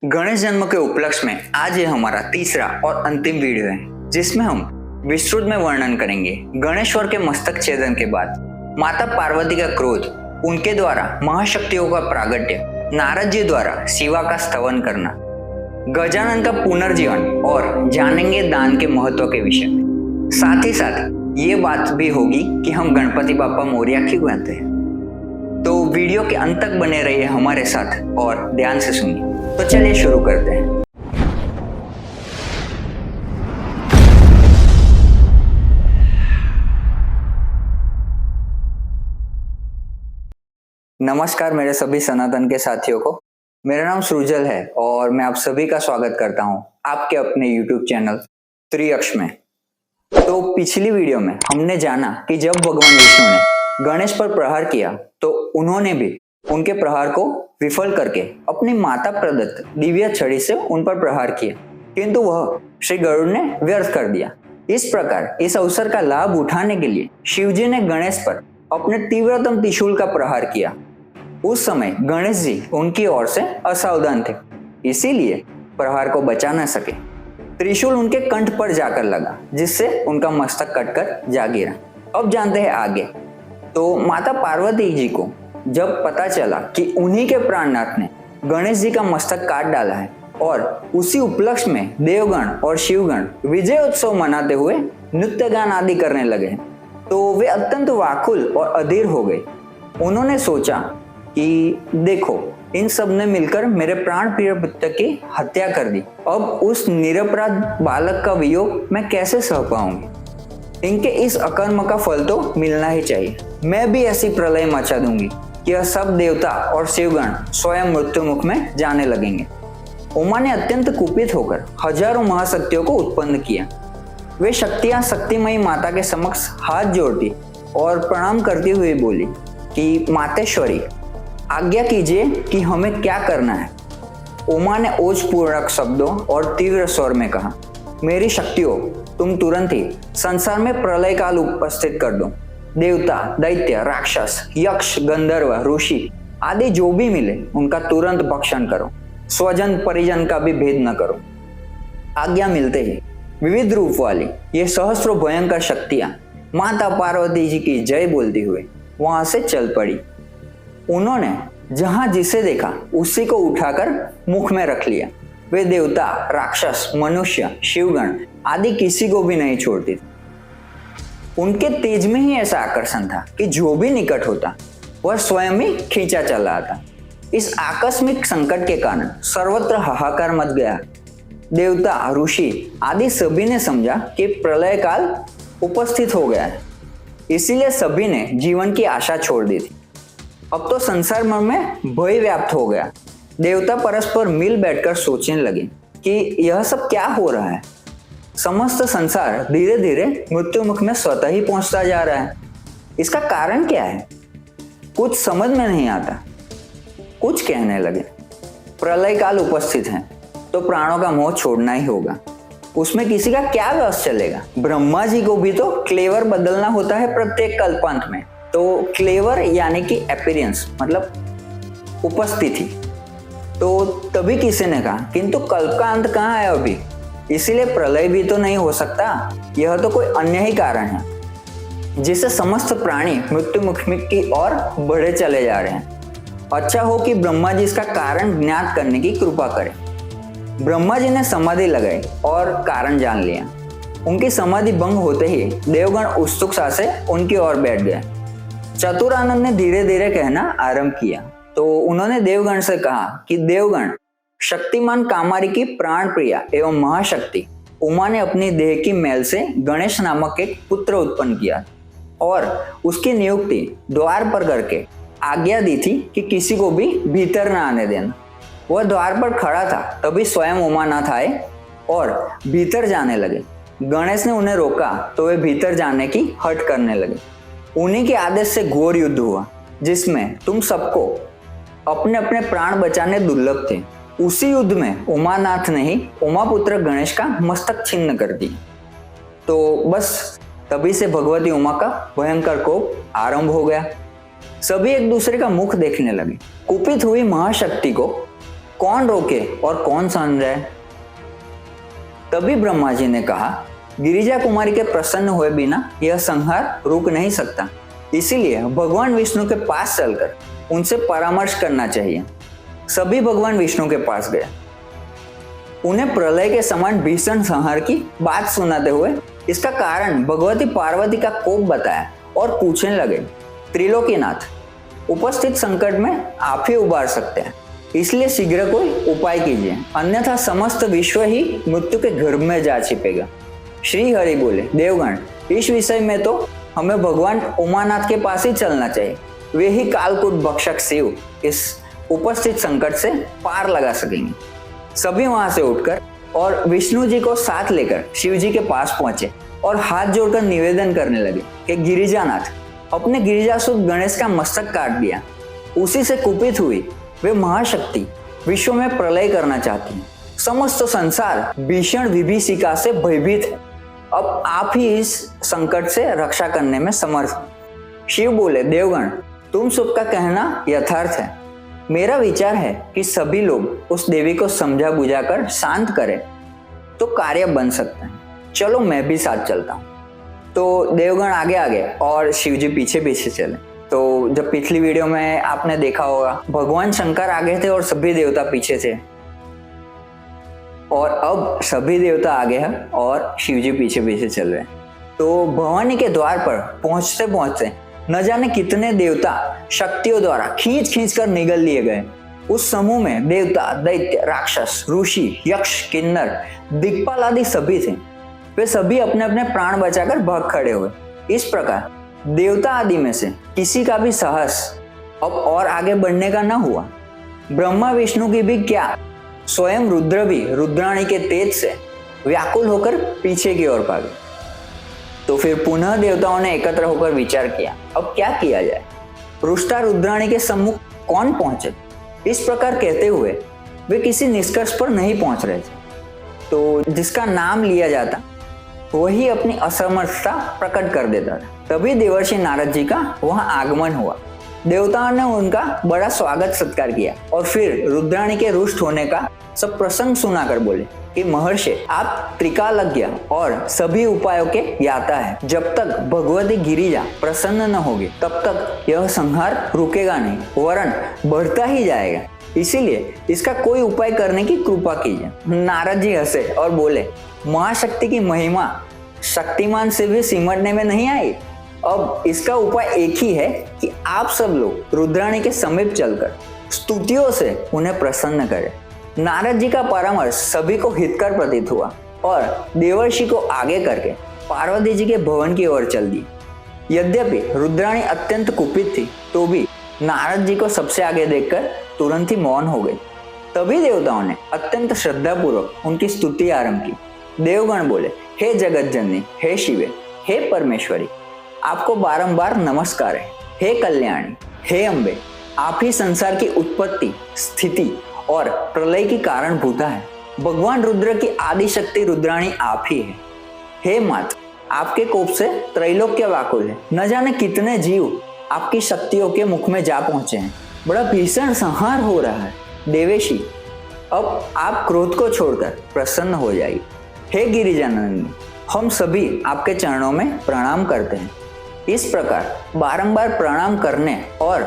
गणेश जन्म के उपलक्ष्य में आज ये हमारा तीसरा और अंतिम वीडियो है, जिसमें हम विस्तृत में वर्णन करेंगे गणेश्वर के मस्तक छेदन के बाद माता पार्वती का क्रोध, उनके द्वारा महाशक्तियों का प्रागट्य, नारद जी द्वारा शिवा का स्तवन करना, गजानन का पुनर्जीवन और जानेंगे दान के महत्व के विषय में। साथ ही साथ ये बात भी होगी कि हम गणपति बाप्पा मोरया क्यों कहते हैं। तो वीडियो के अंत तक बने रहिए हमारे साथ और ध्यान से सुनिए। तो चलिए शुरू करते हैं। नमस्कार मेरे सभी सनातन के साथियों को। मेरा नाम सृजल है और मैं आप सभी का स्वागत करता हूं आपके अपने YouTube चैनल त्रिअक्ष में। तो पिछली वीडियो में हमने जाना कि जब भगवान विष्णु ने गणेश पर प्रहार किया तो उन्होंने भी उनके प्रहार को विफल करके अपनी माता प्रदत्त दिव्य छड़ी से उन पर प्रहार किया, किंतु वह श्री गरुड़ ने व्यर्थ कर दिया। इस प्रकार इस अवसर का लाभ उठाने के लिए शिवजी ने गणेश पर अपने तीव्रतम त्रिशूल का प्रहार किया। उस समय गणेश जी उनकी ओर से असावधान थे, इसीलिए प्रहार को बचा न सके। त्रिशूल उनके कंठ पर जाकर लगा, जिससे उनका मस्तक कटकर जा गिरा। अब जानते हैं आगे। तो माता पार्वती जी को जब पता चला कि उन्हीं के प्राणनाथ ने गणेश जी का मस्तक काट डाला है और उसी उपलक्ष्य में देवगण और शिवगण विजय उत्सव मनाते हुए नृत्य गान आदि करने लगे, तो वे अत्यंत व्याकुल और अधीर हो गए। उन्होंने सोचा कि देखो, इन सब ने मिलकर मेरे प्राण प्रिय पुत्र की हत्या कर दी। अब उस निरपराध बालक का वियोग मैं कैसे सह पाऊंगी। इनके इस अकर्म का फल तो मिलना ही चाहिए। मैं भी ऐसी प्रलय मचा दूंगी कि यह सब देवता और शिवगण स्वयं मृत्यु मुख में जाने लगेंगे। उमा ने अत्यंत कुपित होकर हजारों महाशक्तियों को उत्पन्न किया। वे शक्तियां शक्तिमयी माता के समक्ष हाथ जोड़ती और प्रणाम करती हुई बोली कि मातेश्वरी, आज्ञा कीजिए कि हमें क्या करना है। उमा ने ओजपूर्वक शब्दों और तीव्र स्वर में कहा, मेरी शक्तियों, तुम तुरंत ही संसार में प्रलय काल उपस्थित कर दो। देवता, दैत्य, राक्षस, यक्ष, गंधर्व, ऋषि आदि जो भी मिले उनका तुरंत भक्षण करो। स्वजन परिजन का भी भेद न करो। आज्ञा मिलते ही विविध रूप वाली ये सहस्रों भयंकर शक्तियां माता पार्वती जी की जय बोलती हुए वहां से चल पड़ी। उन्होंने जहां जिसे देखा उसी को उठाकर मुख में रख लिया। वे देवता, राक्षस, मनुष्य, शिवगण आदि किसी को भी नहीं छोड़ती थी। उनके तेज में ही ऐसा आकर्षण था कि जो भी निकट होता वह स्वयं ही खींचा चला आता। इस आकस्मिक संकट के कारण सर्वत्र हाहाकार मच गया। देवता, ऋषि आदि सभी ने समझा कि प्रलय काल उपस्थित हो गया है, इसीलिए सभी ने जीवन की आशा छोड़ दी थी। अब तो संसार में भय व्याप्त हो गया। देवता परस्पर मिल बैठकर सोचने लगे कि यह सब क्या हो रहा है। समस्त संसार धीरे धीरे मृत्यु मुख में स्वतः ही पहुंचता जा रहा है। इसका कारण क्या है, कुछ समझ में नहीं आता। कुछ कहने लगे, प्रलय काल उपस्थित है तो प्राणों का मोह छोड़ना ही होगा। उसमें किसी का क्या वश चलेगा। ब्रह्मा जी को भी तो क्लेवर बदलना होता है प्रत्येक कल्पांत में। तो क्लेवर यानी कि अपीयरेंस, मतलब उपस्थिति। तो तभी किसी ने कहा, किंतु कल्प का अंत कहाँ है अभी, इसीलिए प्रलय भी तो नहीं हो सकता। यह तो कोई अन्य ही कारण है जिससे समस्त प्राणी मृत्यु मुख की ओर बढ़े चले जा रहे हैं। अच्छा हो कि ब्रह्मा जी इसका कारण ज्ञात करने की कृपा करें। ब्रह्मा जी ने समाधि लगाई और कारण जान लिया। उनकी समाधि भंग होते ही देवगण उत्सुकता से उनकी ओर बैठ गए। चतुरानंद ने धीरे धीरे कहना आरंभ किया। तो उन्होंने देवगण से कहा कि देवगण, शक्तिमान कामारी की प्राण प्रिया एवं महाशक्ति उमा ने अपनी देह की मैल से गणेश नामक एक पुत्र उत्पन्न किया और उसकी नियुक्ति द्वार पर करके आज्ञा दी थी कि किसी को भी भीतर न आने देना। वह द्वार पर खड़ा था, तभी स्वयं उमानाथ आए और भीतर जाने लगे। गणेश ने उन्हें रोका तो वे भीतर जाने की हट करने लगे। उन्हीं के आदेश से घोर युद्ध हुआ, जिसमें तुम सबको अपने अपने प्राण बचाने दुर्लभ थे। उसी युद्ध में उमानाथ ने ही उमापुत्र गणेश का मस्तक छिन्न कर दी। तो बस तभी से भगवती उमा का भयंकर कोप आरंभ हो गया। सभी एक दूसरे का मुख देखने लगे। कुपित हुई महाशक्ति को कौन रोके और कौन समझाए? तभी ब्रह्मा जी ने कहा, गिरिजा कुमारी के प्रसन्न हुए बिना यह संहार रुक नहीं सकता, इसीलिए भगवान विष्णु के पास चलकर उनसे परामर्श करना चाहिए। सभी भगवान विष्णु के पास गए। उन्हें प्रलय के समान भीषण संहार की बात सुनाते हुए इसका कारण भगवती पार्वती का कोप बताया और पूछने लगे, त्रिलोकीनाथ, उपस्थित संकट में आप ही उबार सकते हैं, इसलिए शीघ्र कोई उपाय कीजिए, अन्यथा समस्त विश्व ही मृत्यु के गर्भ में जा छिपेगा। श्री हरि बोले, देवगण, इस विषय में तो हमें भगवान उमानाथ के पास ही चलना चाहिए, वे ही कालकूट भक्षक शिव इस उपस्थित संकट से पार लगा सकेंगे। सभी वहां से उठकर और विष्णु जी को साथ लेकर शिव जी के पास पहुंचे और हाथ जोड़कर निवेदन करने लगे कि गिरिजानाथ, अपने गिरिजासुत गणेश का मस्तक काट दिया। उसी से कुपित हुई वे महाशक्ति विश्व में प्रलय करना चाहती हैं। समस्त संसार भीषण विभीषिका से भयभीत है। अब आप ही इस संकट से रक्षा करने में समर्थ हैं। शिव बोले, देवगण, तुम सबका कहना यथार्थ है। मेरा विचार है कि सभी लोग उस देवी को समझा बुझाकर शांत करें तो कार्य बन सकता है। चलो मैं भी साथ चलता हूँ। तो देवगण आगे आगे और शिव जी पीछे पीछे चले। तो जब पिछली वीडियो में आपने देखा होगा, भगवान शंकर आगे थे और सभी देवता पीछे थे, और अब सभी देवता आगे हैं और शिव जी पीछे पीछे चल रहे हैं। तो भवानी के द्वार पर पहुंचते पहुंचते न जाने कितने देवता शक्तियों द्वारा खींच खींच कर निगल लिए गए। उस समूह में देवता, दैत्य, राक्षस, ऋषि, यक्ष, किन्नर, दिक्पाल आदि सभी थे। वे सभी अपने अपने प्राण बचाकर भाग खड़े हुए। इस प्रकार देवता आदि में से किसी का भी साहस अब और आगे बढ़ने का न हुआ। ब्रह्मा विष्णु की भी क्या, स्वयं रुद्र भी रुद्राणी के तेज से व्याकुल होकर पीछे की ओर भागे। तो फिर पुनः देवताओं ने एकत्र होकर विचार किया, अब क्या किया जाए। रुष्टा रुद्राणी के सम्मुख कौन पहुंचे? इस प्रकार कहते हुए वे किसी निष्कर्ष पर नहीं पहुंच रहे थे। तो जिसका नाम लिया जाता वही अपनी असमर्थता प्रकट कर देता था। तभी देवर्षि नारद जी का वहां आगमन हुआ। देवताओं ने उनका बड़ा स्वागत सत्कार किया और फिर रुद्राणी के रुष्ट होने का सब प्रसंग सुनाकर बोले कि महर्षि, आप त्रिकालज्ञ और सभी उपायों के ज्ञाता है। जब तक भगवती गिरिजा प्रसन्न न होगी तब तक यह संहार रुकेगा नहीं, वरन बढ़ता ही जाएगा। इसीलिए इसका कोई उपाय करने की कृपा कीजिए। नारद जी हंसे और बोले, महाशक्ति की महिमा शक्तिमान से भी सिमटने में नहीं आई। अब इसका उपाय एक ही है कि आप सब लोग रुद्राणी के समीप चलकर स्तुतियों से उन्हें प्रसन्न करें। नारद जी का परामर्श सभी को हितकर प्रतीत हुआ और देवर्षि को आगे करके पार्वती जी के भवन की ओर चल दी। यद्यपि रुद्राणी अत्यंत कुपित थी तो भी नारद जी को सबसे आगे देखकर तुरंत ही मौन हो गई। तभी देवताओं ने अत्यंत श्रद्धापूर्वक उनकी स्तुति आरंभ की। देवगण बोले, हे जगत जननी, हे शिवे, हे परमेश्वरी, आपको बारंबार नमस्कार है। हे कल्याणी, हे अम्बे, आप ही संसार की उत्पत्ति, स्थिति और प्रलय की कारणभूता है। भगवान रुद्र की आदि शक्ति रुद्राणी आप ही है। हे मात, आपके कोप से त्रैलोक्य व्याकुल है। न जाने कितने जीव आपकी शक्तियों के मुख में जा पहुंचे हैं। बड़ा भीषण संहार हो रहा है। देवेशी, अब आप क्रोध को छोड़कर प्रसन्न हो जाइए। हे गिरिजानंदिनी, हम सभी आपके चरणों में प्रणाम करते हैं। इस प्रकार बारंबार प्रणाम करने और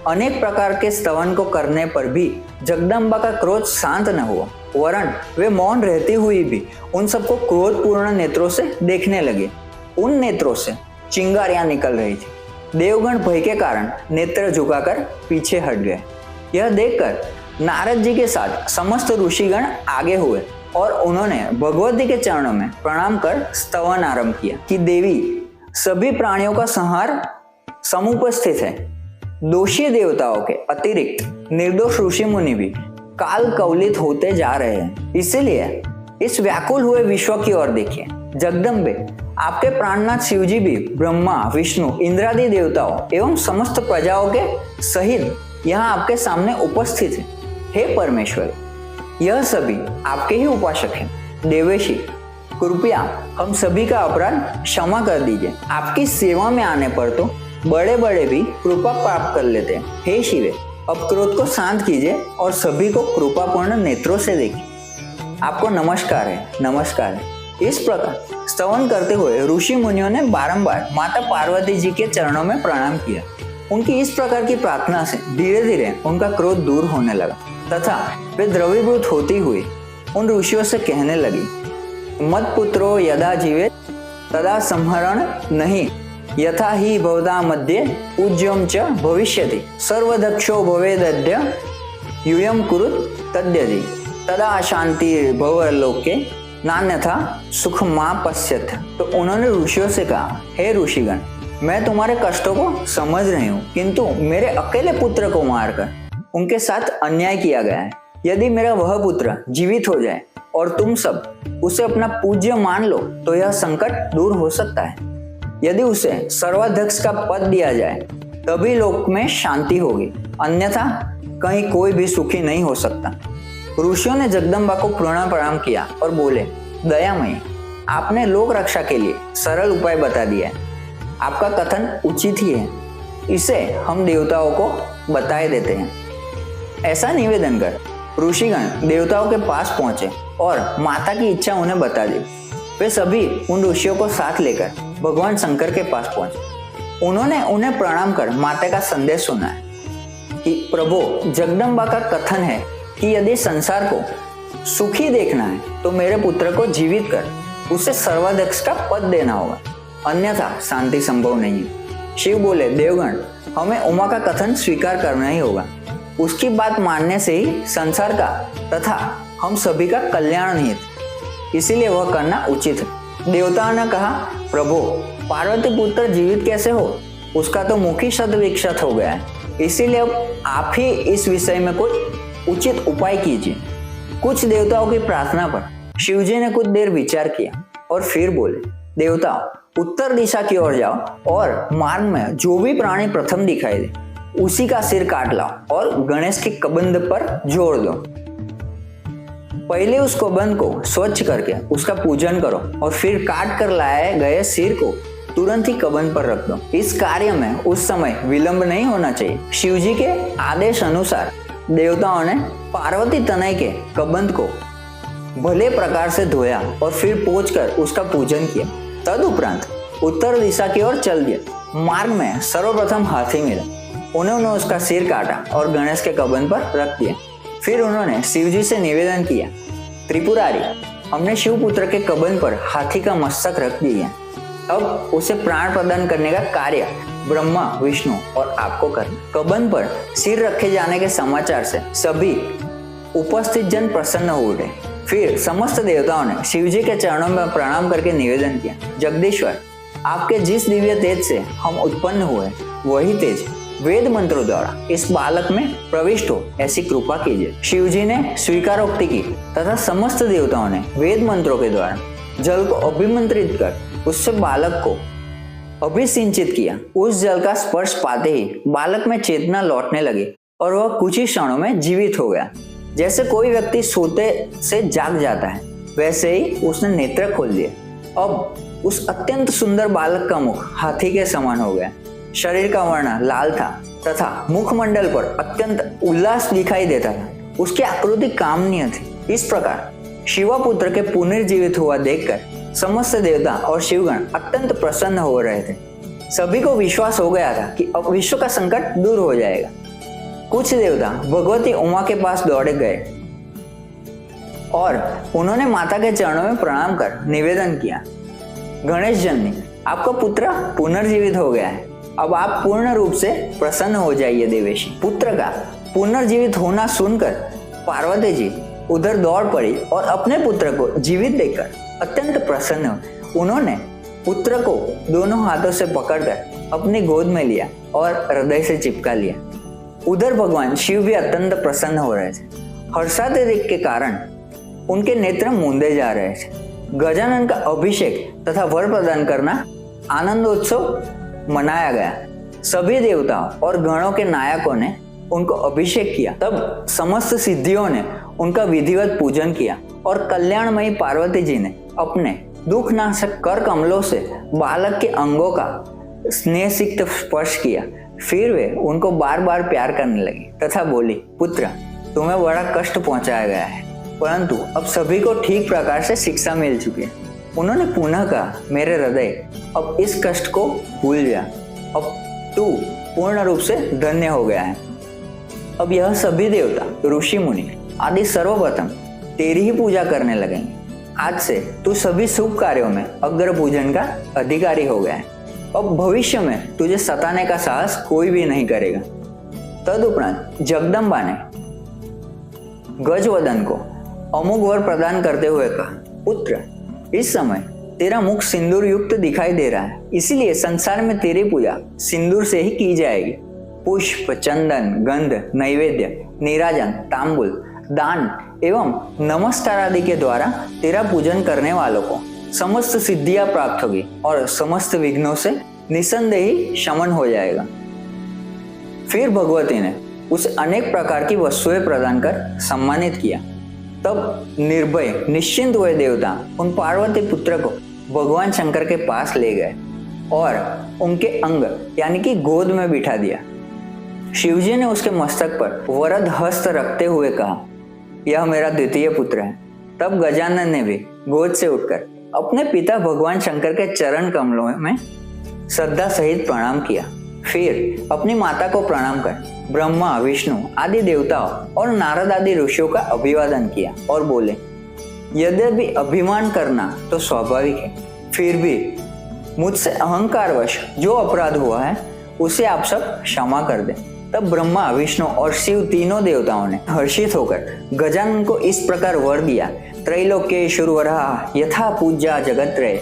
अनेक प्रकार के स्तवन को करने पर भी जगदम्बा का क्रोध शांत न हुआ, वरन वे मौन रहती हुई भी उन सबको क्रोधपूर्ण नेत्रों से देखने लगे। उन नेत्रों से चिंगारियां निकल रही थी। देवगण भय के कारण नेत्र झुकाकर पीछे हट गए। यह देखकर नारद जी के साथ समस्त ऋषिगण आगे हुए और उन्होंने भगवती के चरणों में प्रणाम कर स्तवन आरंभ किया कि देवी, सभी प्राणियों का संहार समुपस्थित है। दोषी देवताओं के अतिरिक्त निर्दोष ऋषि मुनि भी काल कवलित होते जा रहे हैं। इसीलिए इस व्याकुल हुए विश्व की ओर देखिए। जगदम्बे, आपके प्राणनाथ शिव जी भी ब्रह्मा, विष्णु, इंद्रादि देवताओं एवं समस्त प्रजाओं के सहित यहाँ आपके सामने उपस्थित है। हे परमेश्वर, यह सभी आपके ही उपासक हैं। देवेशी, कृपया हम सभी का अपराध क्षमा कर दीजिए। आपकी सेवा में आने पर तो बड़े बड़े भी कृपा प्राप्त कर लेते हैं। हे शिवे, अब क्रोध को शांत कीजिए और सभी को कृपापूर्ण नेत्रों से देखिए। आपको नमस्कार है, नमस्कार है। इस प्रकार स्तवन करते हुए ऋषि मुनियों ने बारंबार माता पार्वती जी के चरणों में प्रणाम किया। उनकी इस प्रकार की प्रार्थना से धीरे धीरे उनका क्रोध दूर होने लगा तथा वे द्रवीभूत होती हुई उन ऋषियों से कहने लगी, मत पुत्रो यदा जीवेत तदा संहरण नहीं, यथा ही भवता मध्ये पूज्यम च भविष्यति, सर्वदक्षो भवेदद्य यूयम कुरुत तद्यदि, तदा अशांति भवलोके नान्यथा सुख मा पश्यथ। तो उन्होंने ऋषियों से कहा, हे ऋषिगण, मैं तुम्हारे कष्टों को समझ रही हूँ, किंतु मेरे अकेले पुत्र को मारकर उनके साथ अन्याय किया गया है। यदि मेरा वह पुत्र जीवित हो जाए और तुम सब उसे अपना पूज्य मान लो तो यह संकट दूर हो सकता है। यदि उसे सर्वाध्यक्ष का पद दिया जाए तभी लोक में शांति होगी, अन्यथा कहीं कोई भी सुखी नहीं हो सकता। ऋषियों ने जगदम्बा को प्रणाम किया और बोले, दयामयी, आपने लोक रक्षा के लिए सरल उपाय बता दिया है। आपका कथन उचित ही है, इसे हम देवताओं को बताए देते हैं। ऐसा निवेदन कर ऋषिगण देवताओं के पास पहुंचे और माता की इच्छा उन्हें बता दी। वे सभी उन ऋषियों को साथ लेकर भगवान शंकर के पास पहुंचे। उन्होंने उन्हें प्रणाम कर माता का संदेश सुनाया कि प्रभु, जगदम्बा का कथन है कि यदि संसार को सुखी देखना है तो मेरे पुत्र को जीवित कर उसे सर्वाध्यक्ष का पद देना होगा, अन्यथा शांति संभव नहीं है। शिव बोले, देवगण, हमें उमा का कथन स्वीकार करना ही होगा। उसकी बात मानने से ही संसार का तथा हम सभी का कल्याण निहित, इसीलिए वह करना उचित है। देवताओं ने कहा, प्रभु, पार्वती पुत्र जीवित कैसे हो? उसका तो मुख ही शत विक्षत हो गया है, इसीलिए अब आप ही इस विषय में कोई उचित उपाय कीजिए। कुछ देवताओं की प्रार्थना पर शिवजी ने कुछ देर विचार किया और फिर बोले, देवताओं, उत्तर दिशा की ओर जाओ और मार्ग में जो भी प्राणी प्रथम दिखाई दे उसी का सिर काट लाओ और गणेश के कबंध पर जोड़ दो। पहले उस कबंध को स्वच्छ करके उसका पूजन करो और फिर काट कर लाए गए सिर को तुरंत ही कबंध पर रख दो। इस कार्य में उस समय विलंब नहीं होना चाहिए। शिवजी के आदेश अनुसार देवताओं ने पार्वती तनय के कबंध को भले प्रकार से धोया और फिर पोंछकर उसका पूजन किया। तदुपरांत उत्तर दिशा की ओर चल दिया। मार्ग में सर्वप्रथम हाथी मिला। उन्होंने उसका सिर काटा और गणेश के कबंध पर रख दिया। फिर उन्होंने शिवजी से निवेदन किया, त्रिपुरारी, हमने शिवपुत्र के कबंध पर हाथी का मस्तक रख दिया है, अब उसे प्राण प्रदान करने का कार्य ब्रह्मा, विष्णु और आपको करना। कबंध पर सिर रखे जाने के समाचार से सभी उपस्थित जन प्रसन्न हो उठे। फिर समस्त देवताओं ने शिवजी के चरणों में प्रणाम करके निवेदन किया, जगदीश्वर, आपके जिस दिव्य तेज से हम उत्पन्न हुए वही तेज वेद मंत्रों द्वारा इस बालक में प्रविष्ट हो, ऐसी कृपा कीजिए। शिवजी ने स्वीकारोक्ति की तथा समस्त देवताओं ने वेद मंत्रों के द्वारा जल को अभिमंत्रित कर उससे बालक को अभिसिंचित किया। उस जल का स्पर्श पाते ही बालक में चेतना लौटने लगी और वह कुछ ही क्षणों में जीवित हो गया। जैसे कोई व्यक्ति सोते से जाग जाता है, वैसे ही उसने नेत्र खोल दिए। अब उस अत्यंत सुंदर बालक का मुख हाथी के समान हो गया। शरीर का वर्ण लाल था तथा मुखमंडल पर अत्यंत उल्लास दिखाई देता था। उसकी आकृति कामनीय थी। इस प्रकार शिवपुत्र के पुनर्जीवित हुआ देखकर समस्त देवता और शिवगण अत्यंत प्रसन्न हो रहे थे। सभी को विश्वास हो गया था कि अब विश्व का संकट दूर हो जाएगा। कुछ देवता भगवती उमा के पास दौड़े गए और उन्होंने माता के चरणों में प्रणाम कर निवेदन किया, गणेश जननी, आपका पुत्र पुनर्जीवित हो गया है, अब आप पूर्ण रूप से प्रसन्न हो जाइए। देवेशी। पुत्र का पुनर्जीवित होना सुनकर पार्वती जी उधर दौड़ पड़ी और अपने पुत्र को जीवित देखकर अत्यंत प्रसन्न हुए। उन्होंने पुत्र को दोनों हाथों से पकड़कर अपनी गोद में लिया और हृदय से चिपका लिया। उधर भगवान शिव भी अत्यंत प्रसन्न हो रहे थे। हर्षातिरेक के कारण उनके नेत्र मूंदे जा रहे थे। गजानन का अभिषेक तथा वर प्रदान करना आनंदोत्सव मनाया गया। सभी देवताओं और गणों के नायकों ने उनको अभिषेक किया। तब समस्त सिद्धियों ने उनका विधिवत पूजन किया और कल्याणमयी पार्वती जी ने अपने दुखनाशक कर कमलों से बालक के अंगों का स्नेहसिक्त स्पर्श किया। फिर वे उनको बार बार प्यार करने लगी तथा बोली, पुत्र, तुम्हें बड़ा कष्ट पहुंचाया गया है, परंतु अब सभी को ठीक प्रकार से शिक्षा मिल चुकी है। उन्होंने पुनः कहा, मेरे हृदय, अब इस कष्ट को भूल जा, अब तू पूर्ण रूप से धन्य हो गया है। अब यह सभी देवता, ऋषि मुनि आदि सर्वप्रथम तेरी ही पूजा करने लगेंगे। आज से तू सभी शुभ कार्यों में अग्र पूजन का अधिकारी हो गया है। अब भविष्य में तुझे सताने का साहस कोई भी नहीं करेगा। तदुपरांत जगदम्बा ने गजवदन को अमुक वर प्रदान करते हुए कहा, पुत्र, इस समय तेरा मुख सिंदूर युक्त दिखाई दे रहा है, इसीलिए संसार में तेरी पूजा सिंदूर से ही की जाएगी। पुष्प, चंदन, गंध, नैवेद्य, नीराजन, तांबुल, दान एवं नमस्कार आदि के द्वारा तेरा पूजन करने वालों को समस्त सिद्धियां प्राप्त होगी और समस्त विघ्नों से निसंदेह ही शमन हो जाएगा। फिर भगवती ने उसे अनेक प्रकार की वस्तुएं प्रदान कर सम्मानित किया। तब निर्भय निश्चिंत हुए देवता उन पार्वती पुत्र को भगवान शंकर के पास ले गए और उनके अंग यानी कि गोद में बिठा दिया। शिवजी ने उसके मस्तक पर वरद हस्त रखते हुए कहा, यह मेरा द्वितीय पुत्र है। तब गजानन ने भी गोद से उठकर अपने पिता भगवान शंकर के चरण कमलों में श्रद्धा सहित प्रणाम किया। फिर अपनी माता को प्रणाम कर ब्रह्मा, विष्णु आदि देवताओं और नारद आदि ऋषियों का अभिवादन किया और बोले, यद्यपि अभिमान करना तो स्वाभाविक है, फिर भी मुझसे अहंकारवश जो अपराध हुआ है उसे आप सब क्षमा कर दें। तब ब्रह्मा, विष्णु और शिव तीनों देवताओं ने हर्षित होकर गजानन को इस प्रकार वर दिया, त्रैलोक्येश्वरः यथा पूज्या जगत्रय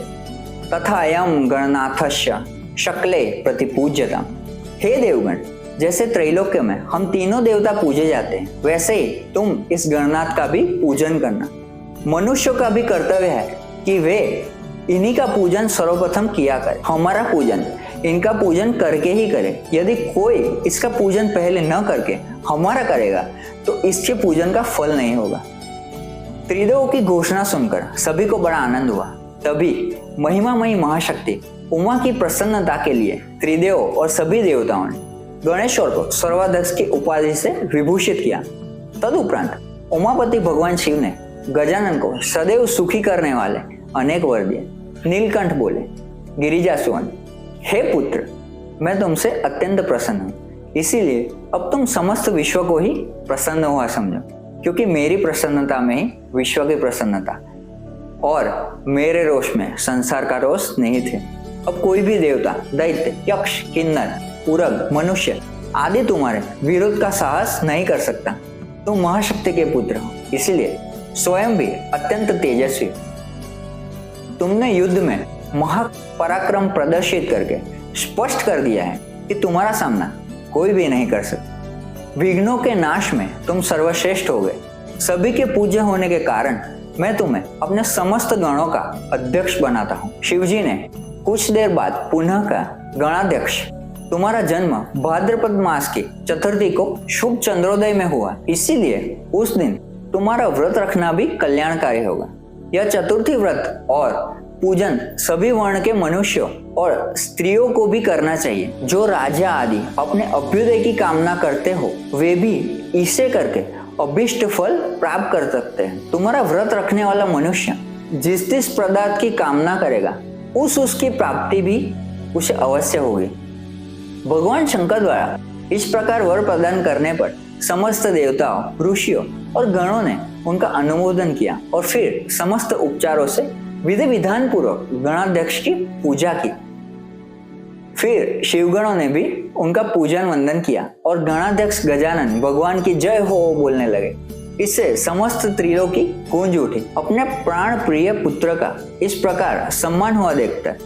तथा अयं गणनाथस्य शक्ले प्रतिपूज्यताम्। हे देवगण, जैसे त्रैलोक्य में हम तीनों देवता पूजे जाते हैं, वैसे ही तुम इस गणनाथ का भी पूजन करना। मनुष्यों का भी कर्तव्य है कि वे इन्हीं का पूजन सर्वप्रथम किया करे। हमारा पूजन इनका पूजन करके ही करे। यदि कोई इसका पूजन पहले न करके हमारा करेगा तो इसके पूजन का फल नहीं होगा। त्रिदेवों की घोषणा सुनकर सभी को बड़ा आनंद हुआ। तभी महिमामयी महाशक्ति उमा की प्रसन्नता के लिए त्रिदेव और सभी देवताओं ने गणेश्वर को सर्वाध्यक्ष की उपाधि से विभूषित किया। तदुपरांत उमापति भगवान शिव ने गजानन को सदैव सुखी करने वाले अनेक वर दिए। नीलकंठ बोले, गिरिजासुवन, हे पुत्र, मैं तुमसे अत्यंत प्रसन्न हूँ, इसीलिए अब तुम समस्त विश्व को ही प्रसन्न हुआ समझो, क्योंकि मेरी प्रसन्नता में ही विश्व की प्रसन्नता और मेरे रोष में संसार का रोष नहीं थे। अब कोई भी देवता, दैत्य, यक्ष, किन्नर, उरग, मनुष्य आदि तुम्हारे विरोध का साहस नहीं कर सकता। तुम महाशक्ति के पुत्र हो, इसलिए स्वयं भी अत्यंत तेजस्वी हो। तुमने युद्ध में महापराक्रम प्रदर्शित करके स्पष्ट कर दिया है कि तुम्हारा सामना कोई भी नहीं कर सकता। विघ्नों के नाश में तुम सर्वश्रेष्ठ हो गए। सभी के पूज्य होने के कारण मैं तुम्हें अपने समस्त गणों का अध्यक्ष बनाता हूँ। शिवजी ने कुछ देर बाद पुनः कहा, गणाध्यक्ष, तुम्हारा जन्म भाद्रपद मास की चतुर्थी को शुभ चंद्रोदय में हुआ, इसीलिए उस दिन तुम्हारा व्रत रखना भी कल्याणकारी होगा। यह चतुर्थी व्रत और पूजन सभी वर्ण के मनुष्यों और स्त्रियों को भी करना चाहिए। जो राजा आदि अपने अभ्युदय की कामना करते हो वे भी इसे करके अभिष्ट फल प्राप्त कर सकते हैं। तुम्हारा व्रत रखने वाला मनुष्य जिस जिस पदार्थ की कामना करेगा उसकी प्राप्ति भी उसे अवश्य होगी। भगवान शंकर द्वारा इस प्रकार वर प्रदान करने पर समस्त देवताओं, ऋषियों और गणों ने उनका अनुमोदन किया और फिर समस्त उपचारों से विधि विधान पूर्वक गणाध्यक्ष की पूजा की। फिर शिवगणों ने भी उनका पूजन वंदन किया और गणाध्यक्ष गजानन भगवान की जय हो बोलने लगे। इससे समस्त त्रिलोकी गूंज उठी। अपने प्राण प्रिय पुत्र का इस प्रकार सम्मान हुआ देखकर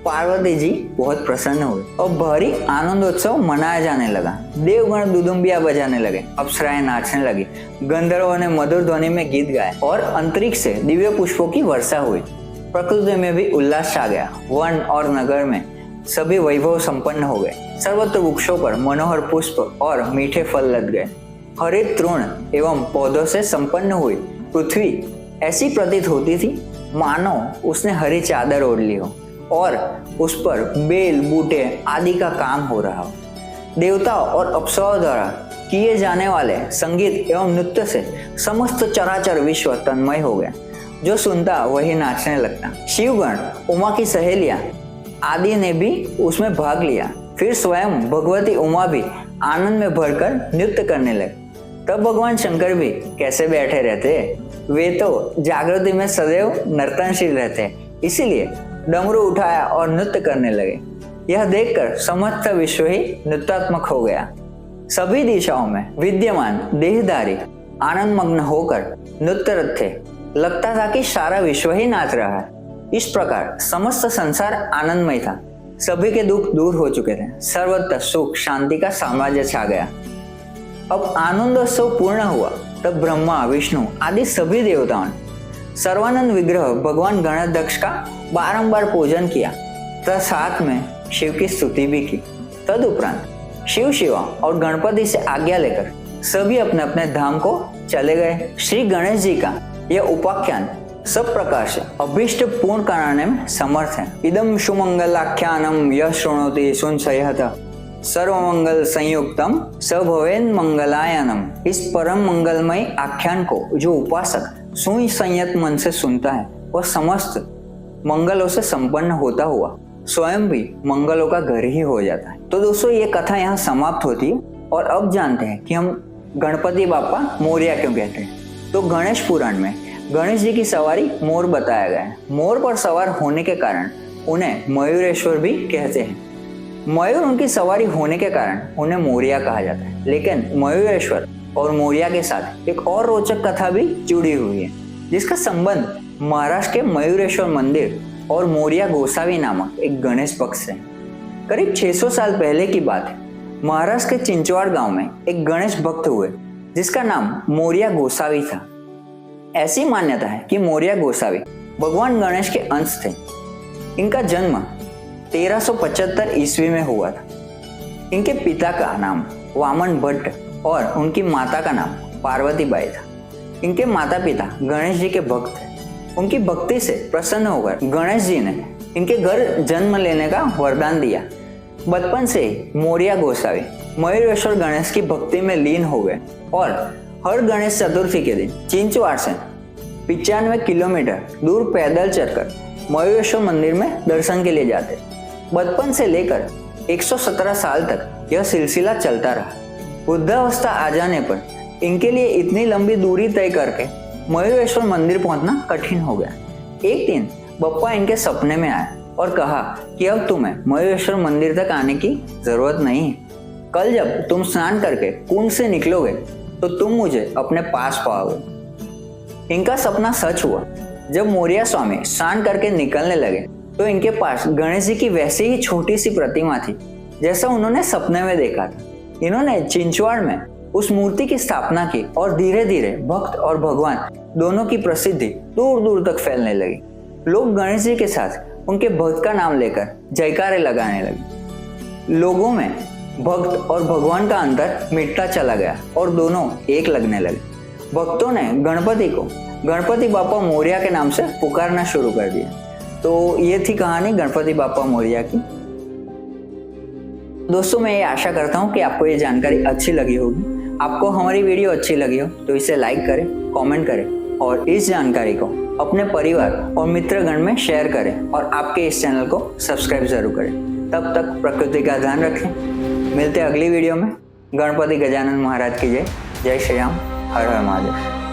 पार्वती जी बहुत प्रसन्न हुए और भारी आनंदोत्सव मनाया जाने लगा। देवगण दुदुम्बिया बजाने लगे, अप्सराएं नाचने लगी, गंधर्वों ने मधुर ध्वनि में गीत गाए और अंतरिक्ष से दिव्य पुष्पों की वर्षा हुई। प्रकृति में भी उल्लास छा गया। वन और नगर में सभी वैभव संपन्न हो गए। सर्वत्र वृक्षों पर मनोहर पुष्प और मीठे फल लद गए। हरित तृण एवं पौधों से संपन्न हुई पृथ्वी ऐसी प्रतीत होती थी मानो उसने हरी चादर ओढ़ ली हो और उस पर बेल, बूटे आदि का काम हो रहा हो। देवताओं और अप्सराओं द्वारा किए जाने वाले संगीत एवं नृत्य से समस्त चराचर विश्व तन्मय हो गया। जो सुनता वही नाचने लगता। शिवगण, उमा की सहेलियां आदि ने भी उसमें भाग लिया। फिर स्वयं भगवती उमा भी आनंद में भरकर नृत्य करने लगे। तब भगवान शंकर भी कैसे बैठे रहते, वे तो जागृति में सदैव नर्तनशील रहते, इसीलिए डमरू उठाया और नृत्य करने लगे। यह देखकर समस्त विश्व ही नृत्यात्मक हो गया। सभी दिशाओं में विद्यमान देहधारी आनंद मग्न होकर नृत्यरत थे। लगता था कि सारा विश्व ही नाच रहा है। इस प्रकार समस्त संसार आनंदमय था। सभी के दुख दूर हो चुके थे। सर्वत्र सुख शांति का साम्राज्य छा गया। अब आनंदोत्सव पूर्ण हुआ। तब ब्रह्मा, विष्णु आदि सभी देवताओं ने सर्वानंद विग्रह भगवान गणाध्यक्ष का बारंबार पूजन किया तथा साथ में शिव की स्तुति भी की। तदुपरांत शिव शिवा और गणपति से आज्ञा लेकर सभी अपने अपने धाम को चले गए। श्री गणेश जी का यह उपाख्यान सब प्रकार से अभीष्ट पूर्ण कराने में समर्थ है। इदम सुमंगलाख्यानम यह शृणोति संशयतः सर्वमंगल संयुक्तम सभवेन मंगलायनम। इस परम मंगलमय आख्यान को जो उपासक सुई संयत मन से सुनता है वह समस्त मंगलों से संपन्न होता हुआ स्वयं भी मंगलों का घर ही हो जाता है। तो दोस्तों, ये कथा यहाँ समाप्त होती है और अब जानते हैं कि हम गणपति बाप्पा मोरया क्यों कहते हैं। तो गणेश पुराण में गणेश जी की सवारी मोर बताया गया है। मोर पर सवार होने के कारण उन्हें मयूरेश्वर भी कहते हैं। मयूर उनकी सवारी होने के कारण उन्हें मोरया कहा जाता है। लेकिन मयूरेश्वर और मोरया के साथ एक और रोचक कथा भी जुड़ी हुई है, जिसका संबंध महाराष्ट्र के मयूरेश्वर मंदिर और मोरया गोसावी नामक एक गणेश भक्त से। करीब 600 साल पहले की बात है। महाराष्ट्र के चिंचवाड़ गांव में एक गणेश भक्त हुए जिसका नाम मोरया गोसावी था। ऐसी मान्यता है कि मोरया गोसावी भगवान गणेश के अंश थे। इनका जन्म 1375 ईस्वी में हुआ था। इनके पिता का नाम वामन भट्ट और उनकी माता का नाम पार्वती बाई था। इनके माता पिता गणेश जी के भक्त थे। उनकी भक्ति से प्रसन्न होकर गणेश जी ने इनके घर जन्म लेने का वरदान दिया। बचपन से ही मोरया गोसावी मयूरेश्वर गणेश की भक्ति में लीन हो गए और हर गणेश चतुर्थी के दिन चिंचवाड़ से 95 किलोमीटर दूर पैदल चलकर मयूरेश्वर मंदिर में दर्शन के लिए जाते। बचपन से लेकर 117 साल तक यह सिलसिला चलता रहा। वृद्धावस्था आ जाने पर इनके लिए इतनी लंबी दूरी तय करके मयूरेश्वर मंदिर पहुंचना कठिन हो गया। एक दिन बप्पा इनके सपने में आए और कहा कि अब तुम्हें मयूरेश्वर मंदिर तक आने की जरूरत नहीं है। कल जब तुम स्नान करके कुंड से निकलोगे तो तुम मुझे अपने पास पाओगे। इनका सपना सच हुआ। जब मोरया स्वामी स्नान करके निकलने लगे तो इनके पास गणेश जी की वैसी ही छोटी सी प्रतिमा थी जैसा उन्होंने सपने में देखा था। इन्होंने चिंचवाड़ में उस मूर्ति की स्थापना की और धीरे धीरे भक्त और भगवान दोनों की प्रसिद्धि दूर दूर तक फैलने लगी। लोग गणेश जी के साथ उनके भक्त का नाम लेकर जयकारे लगाने लगे। लोगों में भक्त और भगवान का अंतर मिटता चला गया और दोनों एक लगने लगे। भक्तों ने गणपति को गणपति बाप्पा मोरया के नाम से पुकारना शुरू कर दिया। तो ये थी कहानी गणपति बाप्पा मोरया की। दोस्तों, मैं ये आशा करता हूँ कि आपको ये जानकारी अच्छी लगी होगी। आपको हमारी वीडियो अच्छी लगी हो तो इसे लाइक करें, कमेंट करें और इस जानकारी को अपने परिवार और मित्रगण में शेयर करें और आपके इस चैनल को सब्सक्राइब जरूर करें। तब तक प्रकृति का ध्यान रखें। मिलते हैं अगली वीडियो में। गणपति गजानन महाराज की जय। जय श्री राम। हर हर महादेव।